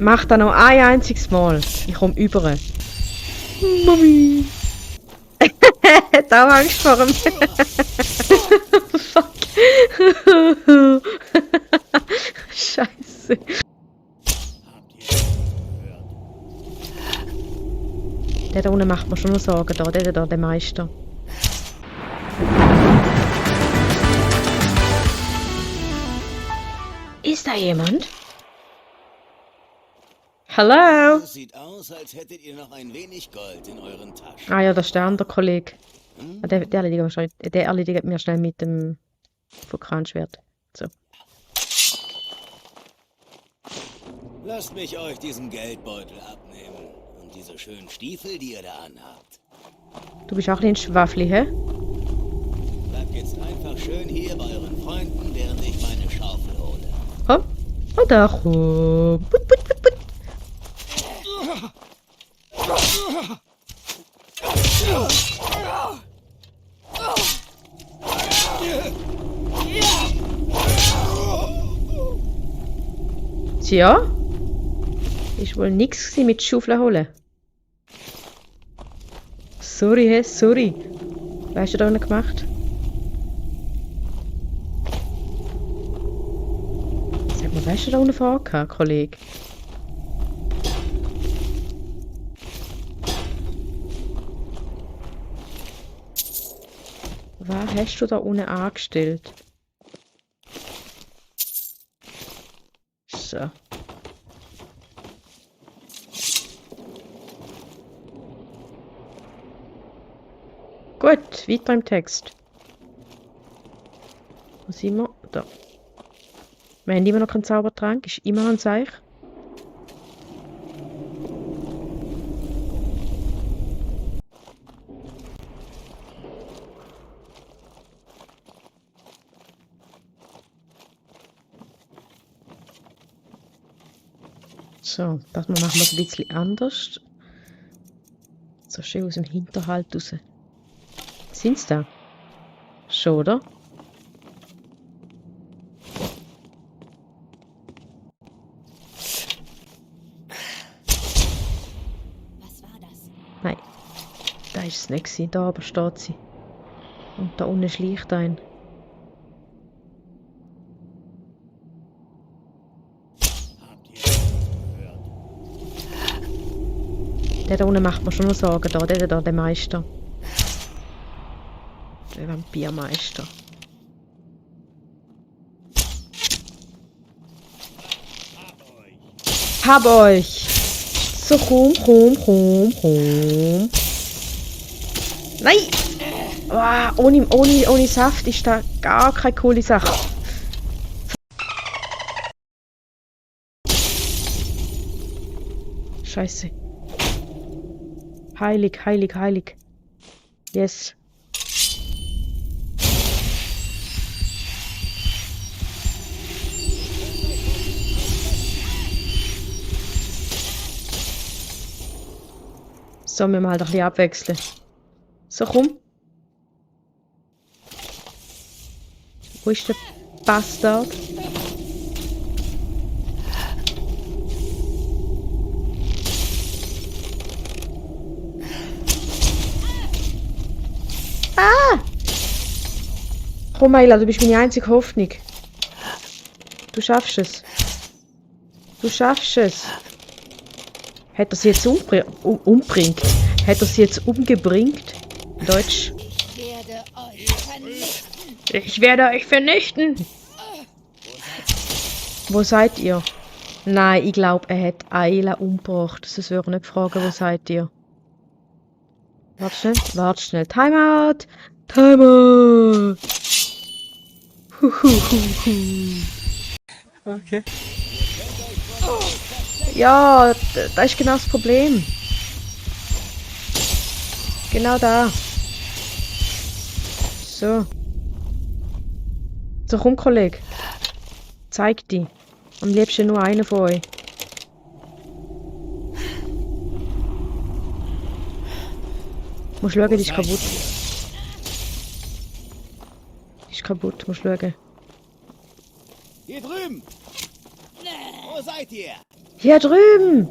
Mach das noch ein einziges Mal. Ich komm über. Mami. Da Angst vor ihm. Fuck. Scheiße. Der da unten macht mir schon noch Sorgen. Der Meister. Ist da jemand? Hallo? Es sieht aus, als hättet ihr noch ein wenig Gold in euren Taschen. Ah ja, das ist der andere Kollege. Ah, der erledigt wahrscheinlich, der erledigt mir schnell mit dem Vulkanschwert. So. Lasst mich euch diesen Geldbeutel abnehmen. Und diese schönen Stiefel, die ihr da anhabt. Du bist auch ein Schwaffli, hä? Bleibt jetzt einfach schön hier bei euren Freunden, während ich meine Schaufel hole. Komm. Und da komm. Put, put, put, put. Tja. Ist wohl nix mit Schaufeln holen. Sorry, hä? Sorry. Was hast du da unten gemacht? Sag mal, was hast du da unten vorgehabt, Kollege? Was hast du da unten angestellt? So. Gut, weiter im Text. Wo sind wir? Da. Wir haben immer noch keinen Zaubertrank, ist immer ein Zeichen. So, das machen wir es ein bisschen anders. So schön aus dem Hinterhalt raus. Sind's da? Schon, oder? Was war das? Nein. Da ist es nicht gewesen. Da aber steht sie. Und da unten schleicht ein. Der da unten macht mir schon noch Sorgen. Der Meister. Der Vampirmeister. Hab euch! So, komm. Nein! Oh, ohne Saft ist da gar keine coole Sache. Scheiße. Heilig. Yes. So, wir mal halt ein bisschen abwechseln. So, komm. Wo ist der Bastard? Ah! Komm, Ayla, du bist meine einzige Hoffnung. Du schaffst es. Hat er sie jetzt umbringt? Hat er sie jetzt umgebringt? Deutsch. Ich werde euch vernichten. Wo seid ihr? Nein, ich glaube, er hat Ayla umgebracht. Sonst würde er nicht fragen, wo seid ihr? Warte schnell. Timeout! Okay. Ja, da ist genau das Problem. Genau da. So. So, komm, Kollege. Zeig dich. Am liebsten nur einer von euch. Musst schauen, die ist kaputt. Die ist kaputt, musst schauen. Hier drüben! Wo seid ihr? Hier drüben!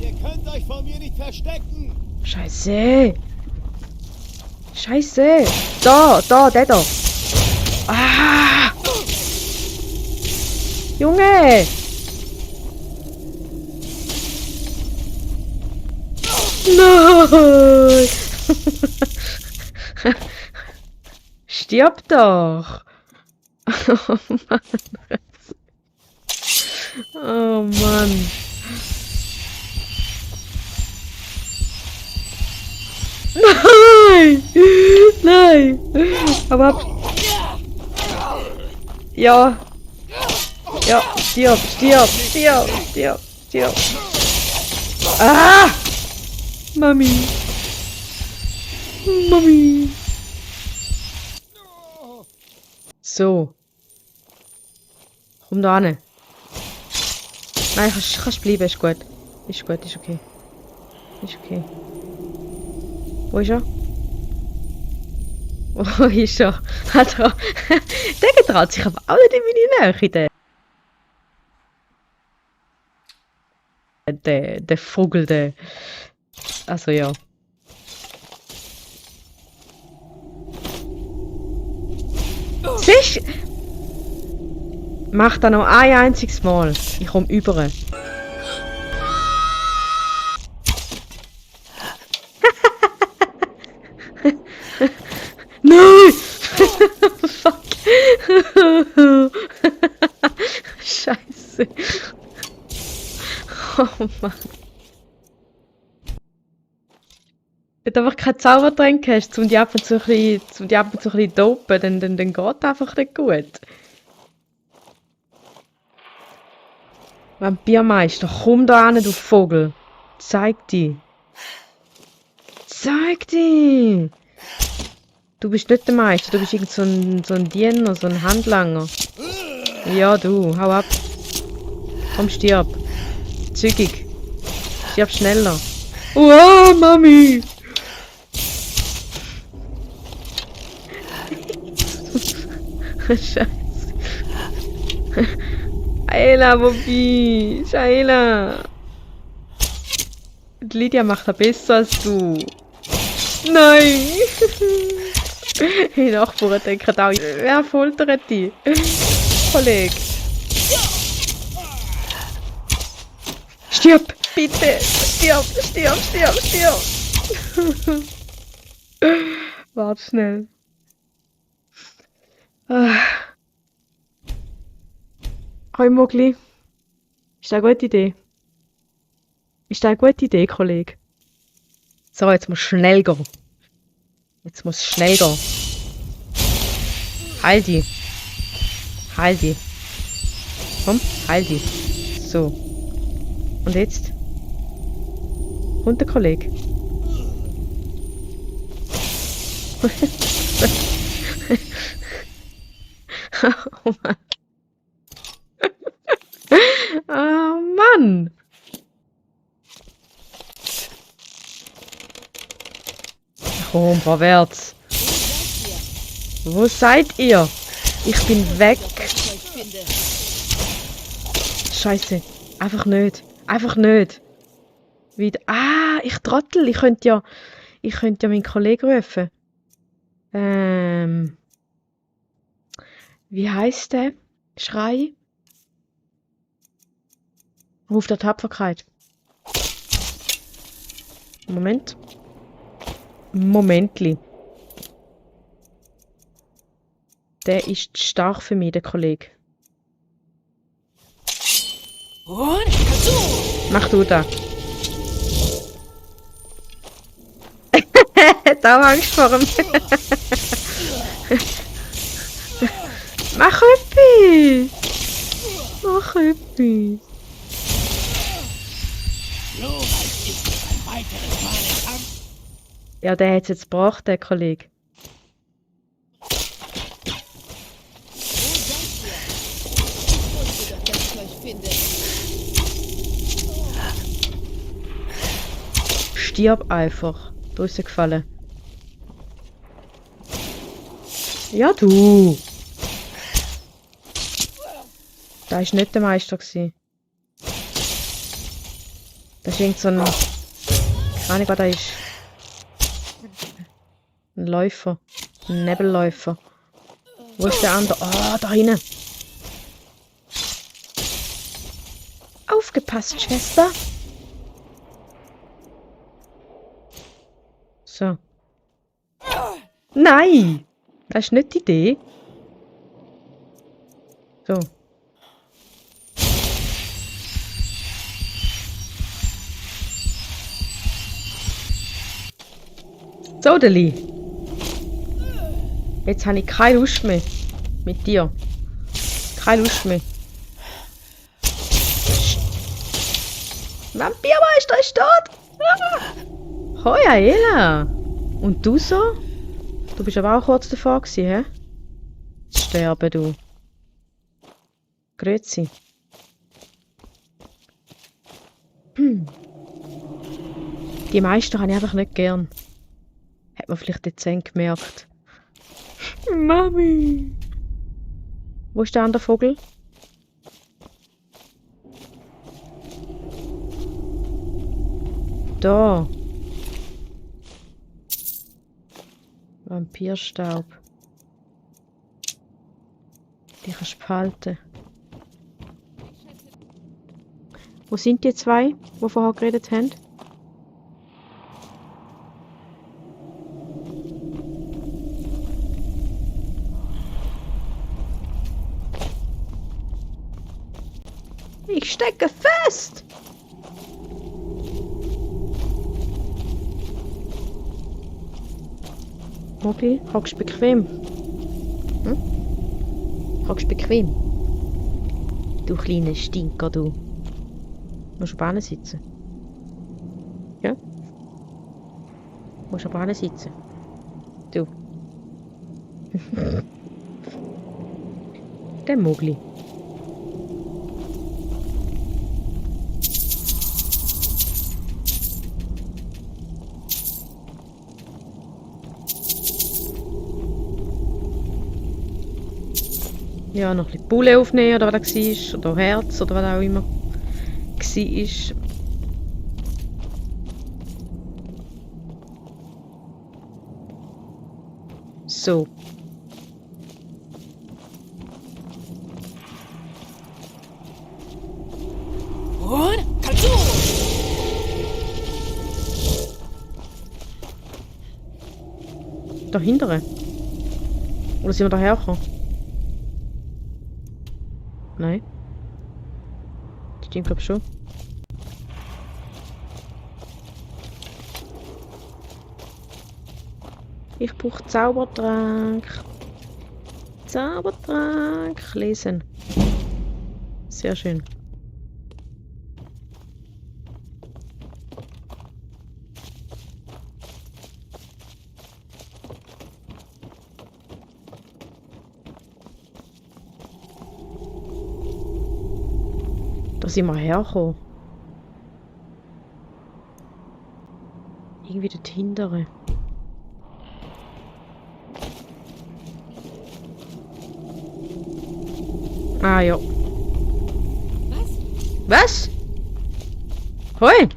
Ihr könnt euch vor mir nicht verstecken! Scheiße! Scheiße! Da, der da! Ah! Junge! Nein! Stirb doch! Oh Mann! Oh Mann! Nein! Nein! Aber... Ja! Ja, stirb! Ah! Mami! So. Komm da hin. Nein, kannst bleiben, ist gut. Ist okay. Ist okay. Wo ist er? Wo ist er? Der traut sich aber auch nicht in meine Nähe. Der Vogel, der... Also ja. Siehst du? Mach das noch ein einziges Mal. Ich komme über. Nein! Fuck! Scheiße! Oh Mann! Wenn du einfach keinen Zaubertrank hast, um die ab und zu ein bisschen dopen, dann geht einfach nicht gut. Vampirmeister, komm da hin, du Vogel! Zeig dich! Du bist nicht der Meister, du bist irgend so ein Diener, so ein Handlanger. Ja, du, hau ab. Komm, stirb. Zügig. Stirb schneller. Oh, Mami! Scheiße. Ayla, wo bist du? Ayla. Die Lydia macht das besser als du. Nein! Die Nachbarn denken auch, wer foltert dich? Kollege. Stirb! Bitte! Stirb! Warte schnell. Hoi Mogli. Ist das eine gute Idee? Kollege? So, jetzt muss schnell gehen. Heil die. Komm, heil die. So. Und jetzt? Und der Kollege. Oh Mann. Oh Mann. Komm, vorwärts. Wo seid ihr? Ich bin weg. Scheiße. Einfach nicht. Wieder. Ah, ich Trottel. Ich könnte ja meinen Kollegen rufen. Wie heisst der? Schrei? Ruf der Tapferkeit. Momentli. Der ist stark für mich, der Kollege. Mach du das. Da habe Angst vor ihm. Mach etwas. Ja, der hat es jetzt gebracht, der Kollege. Stirb einfach. Du ist dir gefallen. Ja, du. Da war nicht der Meister gewesen. Da ist irgend so ein... Keine Ahnung, was da ist. Ein Läufer. Ein Nebelläufer. Wo ist der andere? Ah, da hinten. Aufgepasst, Schwester. So. Nein! Das ist nicht die Idee. So. So, Deli. Jetzt habe ich keine Lust mehr. Mit dir. Keine Lust mehr. Vampirmeister ist tot! Ah. Hoi, Aela! Und du so? Du bist aber auch kurz davor gewesen, hä? Zu sterben, du. Grüezi. Die meisten habe ich einfach nicht gern. Hat man vielleicht dezent gemerkt. Mami! Wo ist der andere Vogel? Da. Vampirstaub. Die kannst du behalten. Wo sind die zwei, die vorher geredet haben? Ich stecke fest! Mogli, hockst bequem? Hm? Hockst bequem? Du kleiner Stinker, du. Musst aber auch sitzen. Ja? Musst aber auch sitzen. Du. Der Mogli. Ja, noch ein bisschen Bulle aufnehmen, oder was das war. Oder Herz, oder was auch immer war. So. Und Kalzu! Da hinten. Oder sind wir daher gekommen? Nein. Stimmt, glaube ich schon. Ich brauche Zaubertrank. Zaubertrank. Lesen. Sehr schön. Da sind wir hergekommen. Irgendwie dort hintere. Ah ja. Was? Was? Hoi!